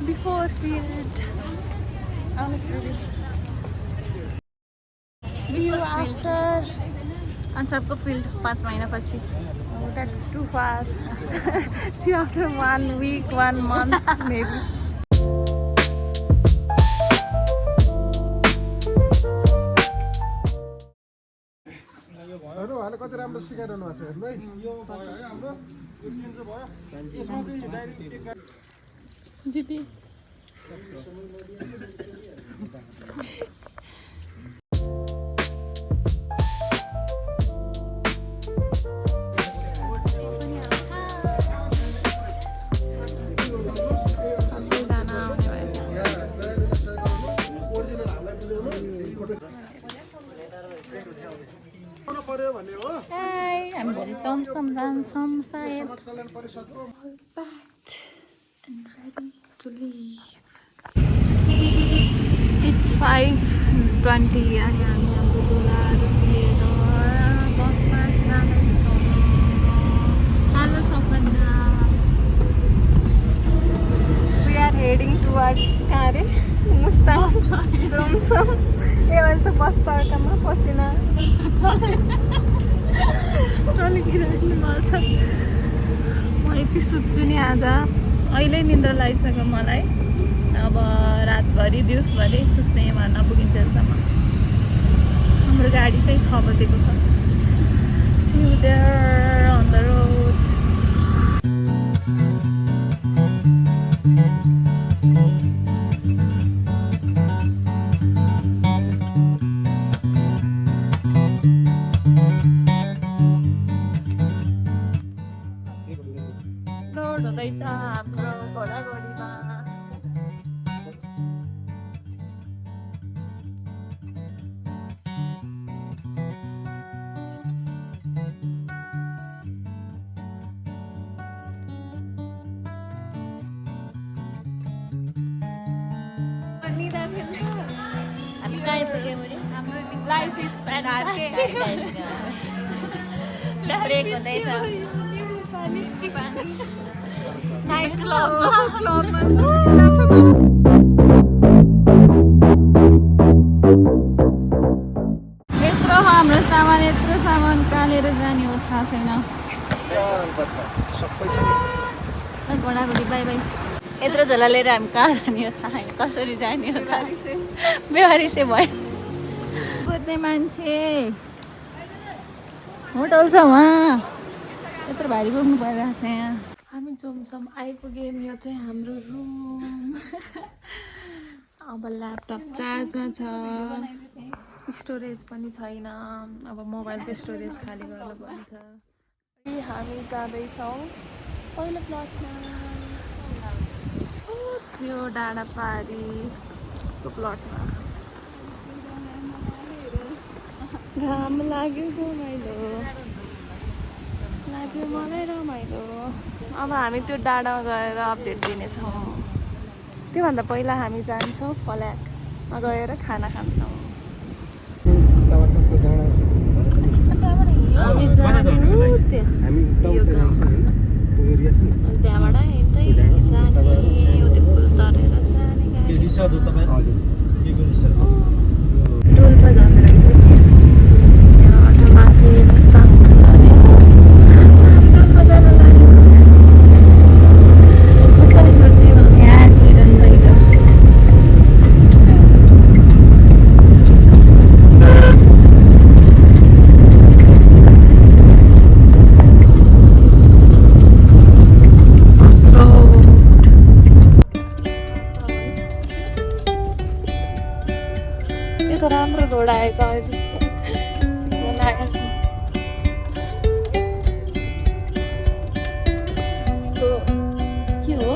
before field. Honestly. See you after. अनि सबको field 5 महिनापछि. Oh, that's too far. See you after 1 week, 1 month, maybe. कति राम्रो सिकाइरहनु भएको छ हेर्नु है यो भयो है हाम्रो यो टिन चाहिँ भयो यसमा चाहिँ डाइरेक्ट दिदी Hi, I'm going to some side. Packed and ready to leave. It's 5:20 and I'm going to bus park. Hello, Sapna. We are heading towards Kare, Mustang, Zomsom. It was the bus park. I'm Pasina. Trolley गिराइदिनु पर्छ म यति सुत्छु नि आज अहिले निन्द्रा लागिसक्यो मलाई अब रातभरि दिउँसभरि सुत्ने भन्न पुगिन्जेलसम्म हाम्रो गाडी चाहिँ 6 बजेको छ See you there on the road. Road हुँदैछ हाम्रो घोडाघोडीमा लाइफ इज फ्यान्टास्टिक ब्रेक हुँदैछ नाइट क्लबमा यत्रो हाम्रो सामान कहाँ लिएर जाने हो थाहा छैन घोडाघोडी बाई बाई यत्रो झोला लिएर हामी कहाँ जाने हो थाहा छैन कसरी जाने हो थाहा बेवारिसे भयो कुद्ने मान्छे होटल छ वहाँ यत्रो भारी पुग्नु परिरहेको छ यहाँ हामी जोमसम आइपुग्यौँ यो चाहिँ हाम्रो रुम अब ल्यापटप चार्जमा छ स्टोरेज पनि छैन अब मोबाइलको स्टोरेज खाली गर्नुपर्छ हामी जाँदैछौँ पहिलो प्लटमा त्यो डाँडा पारीको प्लटमा घाम लाग्यो घमाइलो लाग्यो मलाई रमाइलो अब हामी त्यो डाँडामा गएर अपडेट दिनेछौँ त्योभन्दा पहिला हामी जान्छौँ पल्याकमा गएर खाना खान्छौँ त्यहाँबाट यतै जाने त्यो पुल तरेर जाने डोल्पा जाँदो रहेछ त्यहाँबाट माथि मुस्ताङ जाने डोल्पा जान लाग्यो मुस्ताङ छोड्ने यहाँतिर बाहिर राम्रो रोड आएछ अहिले के हो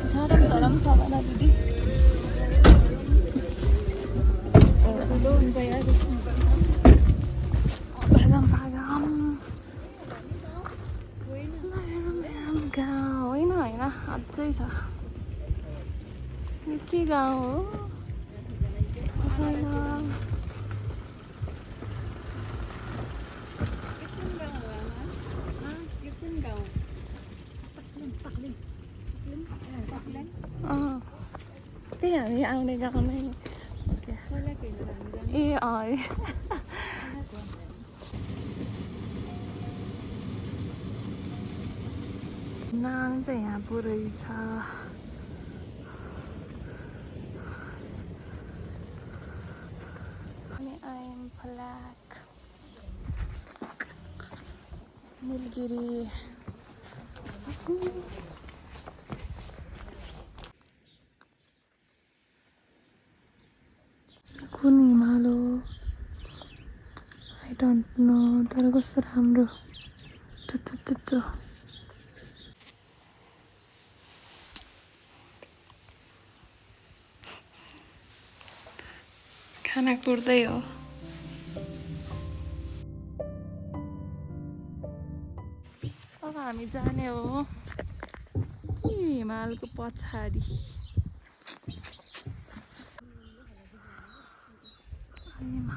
झरम सबैलाई दिदी होइन होइन अझै छ के गाउँ हो छैन। त्यही हामी आउने गाउँ नै ए नाम त यहाँ पुरै छ। अनि आइएम फ्ल्याग निलगिरी कुन हिमाल हो आई डोन्ट नो तर कस्तो राम्रो टुटु खाना कुर्दै हो। अब हामी जाने हो हिमालको पछाडि।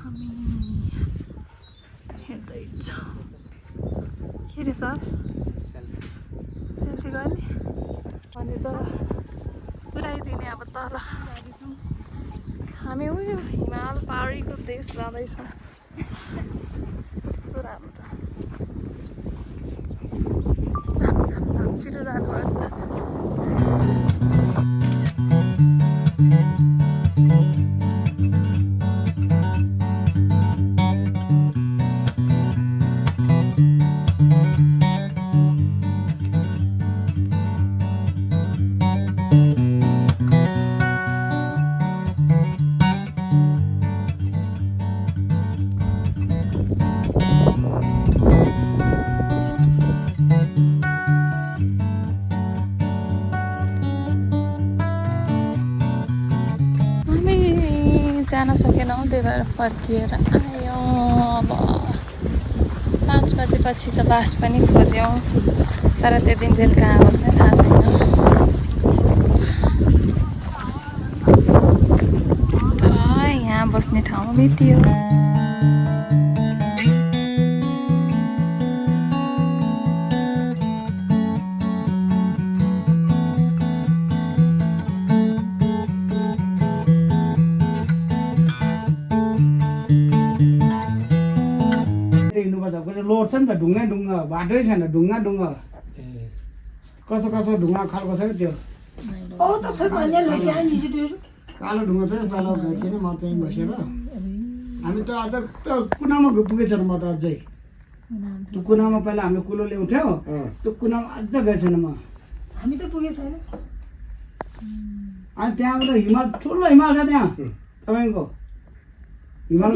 हामी हेर्दैछौँ के रे सर सेल्फी गर्ने अनि त पुऱ्याइदिने अब तल हामी उयो हिमाल पहाडीको देश जाँदैछौँ। कस्तो राम्रो झाम झाम झाम छिटो जानुपर्छ। जान सकेनौँ त्यही भएर फर्किएर आयौँ। अब 5 बजेपछि त बास पनि खोज्यौँ तर त्यो दिन जेल कहाँ बस्ने थाहा छैन। तर यहाँ बस्ने ठाउँ भेटियो। लोड छ नि त ढुङ्गा ढुङ्गा बाटै छैन ढुङ्गा ढुङ्गा कस्तो कस्तो ढुङ्गा खालको छ त्यो कालो ढुङ्गा छ पहिला गएको थिएन म त्यहीँ बसेर हामी त अझ त कुनामा पुगेछ म त अझै त्यो कुनामा पहिला हामीले कुलो ल्याउँथ्यौँ त्यो कुनामा अझ गएको छैन म हामी त पुगेछ अनि त्यहाँबाट हिमाल ठुलो हिमाल छ त्यहाँ तपाईँको हिमाल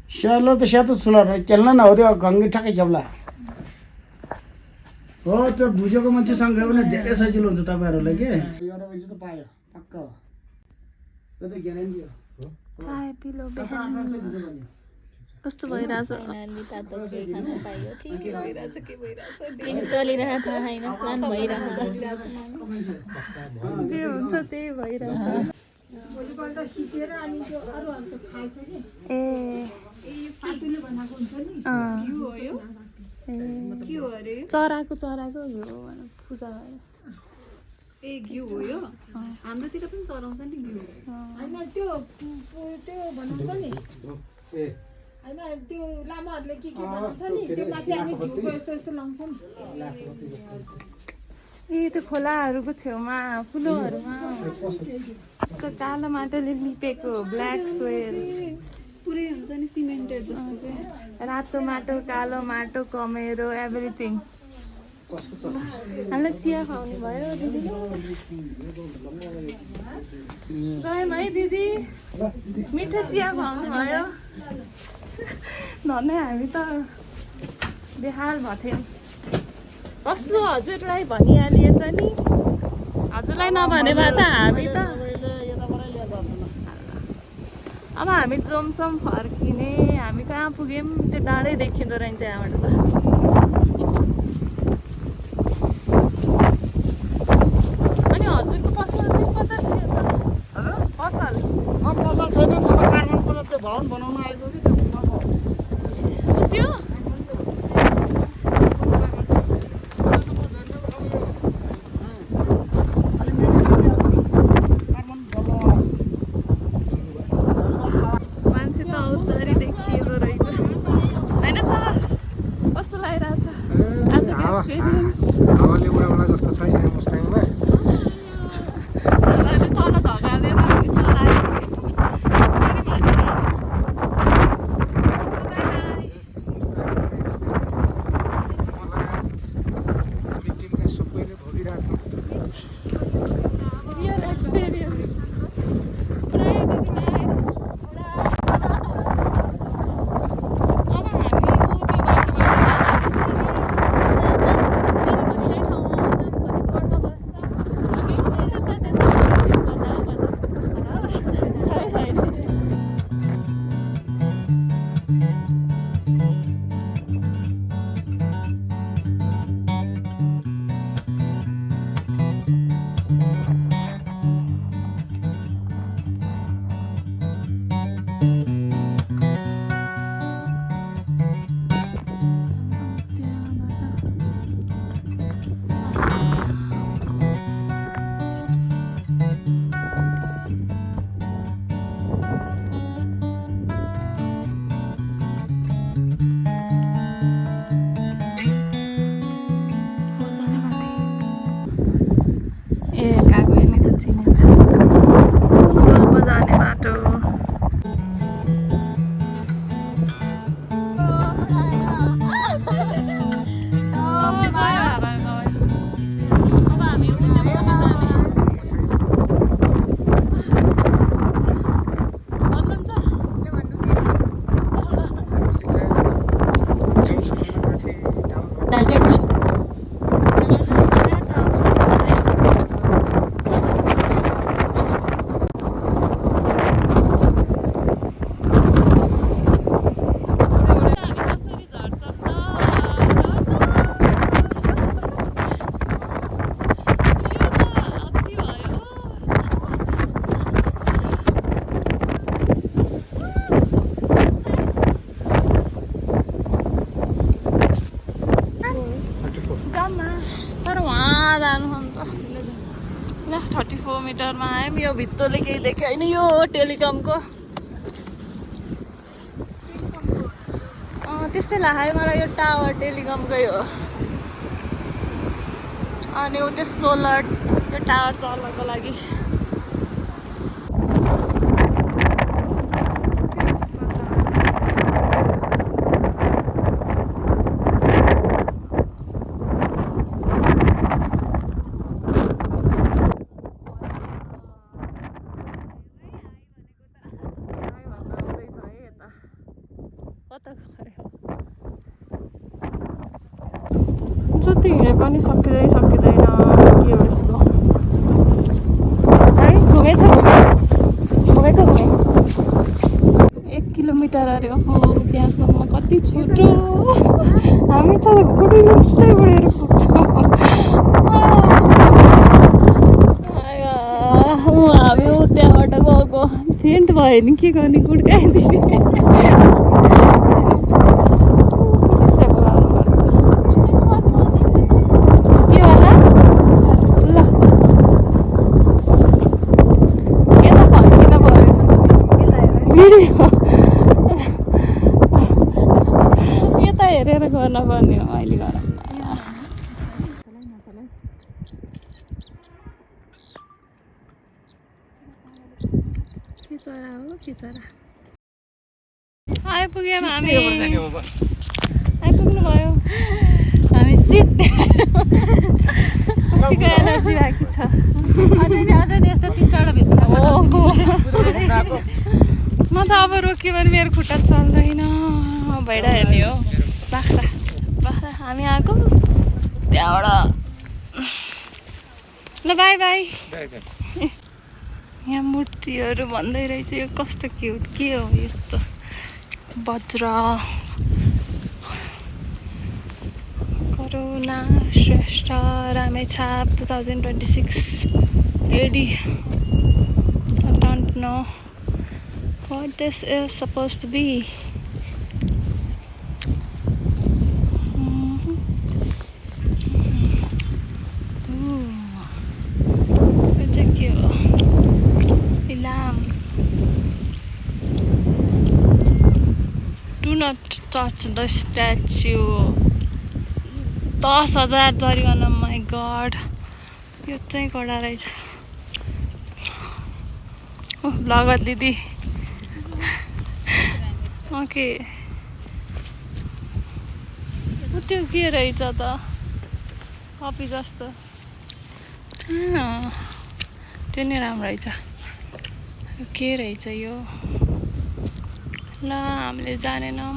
स्यालो त सेतो ठुलो रहेछ त्यसलाई नहुँदै घङ्गी ठ्याक्कै झ्याउला हो त्यो बुझेको मान्छेसँग गयो भने धेरै सजिलो हुन्छ तपाईँहरूलाई के एउटा मान्छे त पायो पक्क हो त्यो त ग्यारेन्टी हो चाय पिलो कस्तो भइरहेछ चलिरहेछ होइन प्लान भइरहेछ जे हुन्छ त्यही भइरहेछ। चराको घिउ पूजा ए घिउ हो यो हाम्रोतिर पनि चराउँछ नि घिउ होइन त्यो बनाउँछ नि होइन त्यो लामाहरूले के बनाउँछ नि त्यो माथि हामी घिउको यस्तो यस्तो लाउँछ नि ए त्यो खोलाहरूको छेउमा कुलोहरूमा यस्तो कालो माटोले लिपेको ब्ल्याक सोयल पुरै हुन्छ नि सिमेन्टेड जस्तो के रातो माटो कालो माटो कमेरो एभ्रिथिङ। हामीलाई चिया खुवाउनु भयो दिदी गयौँ है दिदी मिठो चिया खुवाउनु भयो धन्य हामी त बेहाल भथ्यौँ। कस्तो हजुरलाई भनिहालिएछ नि हजुरलाई नभने भए त हामी त अब हामी जोमसोम फर्किने हामी कहाँ पुग्यौँ त्यो डाँडै देखिँदो रहेछ यहाँबाट त। अनि हजुरको पसल चाहिँ कता थियो त पसल भवन बनाउन आएको कि त्यो गुम्बाको त्यो मान्छे त औतारी देखिएको रहेछ होइन सर कस्तो लागिरहेछ आजको एक्सपिरियन्स हावाले उडाउला जस्तो छैन मुस्ताङमा हावाले तल धकालेर हामी तल आयो हामी टिमका सबैले भोगिरहेछौँ रियल एक्सपिरियन्स तर वहाँ जानु अन्त ल 34 मिटरमा आयौँ यो भित्तोले केही देख्यो होइन यो टेलिकमको त्यस्तै लाग्यो मलाई यो टावर टेलिकमकै हो अनि ऊ त्यो सोलर त्यो टावर चल्नको लागि जति हिँडे पनि सकिँदैन के हो यस्तो है घुमेको 1 किलोमिटर अरे हो त्यहाँसम्म कति छोटो हामी त गुडुलै उडेर पुग्छौँ हामी त्यहाँबाट गएको फेन्ट भयो नि के गर्ने गुड्काइदिने यता हेरेर गर्न पर्ने हो अहिले गरममा के चरा हो के चरा आइपुग्यौँ हामी आइपुग्नु भयो हामी सिधै कतिको एनर्जी बाँकी छ अझै यस्तो 3-4 भित्र म त अब रोक्यो भने मेरो खुट्टा चल्दैन भैडा हेर्ने हो बाख्रा हामी आएको त्यहाँबाट ल बाई बाई यहाँ मूर्तिहरू भन्दै रहेछ यो कस्तो क्युट के हो यस्तो वज्र करुणा Shrestha Ramechhap 2026 AD I don't know what this is supposed to be. Ooh, it's a cute lamb. Do not touch the statue. 10,000 जरिवाना. My God, यो चाहिँ कडा रहेछ. ब्लगर दिदी. ओके, त्यो के रहेछ त कपी जस्तो. त्यो नै राम्रो रहेछ. के रहेछ यो? ल हामीले जानेनौँ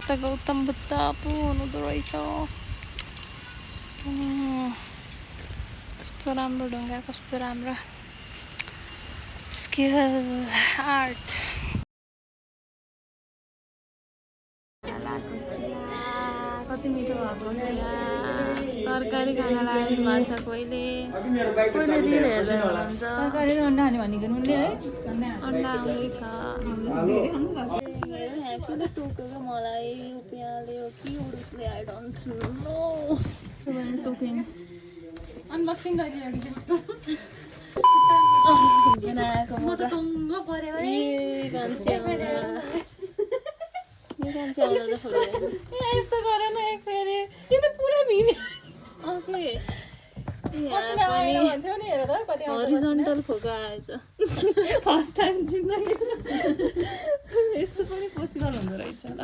त गौतम बुद्ध पो हुनुहुँदो रहेछ. कस्तो राम्रो ढुङ्गा, कस्तो राम्रो स्किल आर्ट. कति मिठो भएको चिया. तरकारी खान लागेको भएको छ. कोहीले रिल हेर्दै हुनुहुन्छ. तरकारी र अन्डा खाने भनेको नुनले है. अन्डा आउँदैछ. मेरो यहाँ किन टोकेको मलाई? उपियाँले हो कि उडुसले? I don't know. टोकिङ अनबक्सिङ गरिरहेको बनाएको. म त टङ्ग पऱ्यो है. यस्तो गर न एक फेरि. यो त पुरा भिज्यो. ओके, हरिजन्टल फोका आएछ. फर्स्ट टाइम जिन्दगी यस्तो पनि पोसिबल हुँदो रहेछ. ल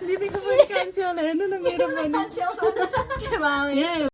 दिदीको पनि कान्छे होला. हेर्नु न मेरो पनि. यहाँ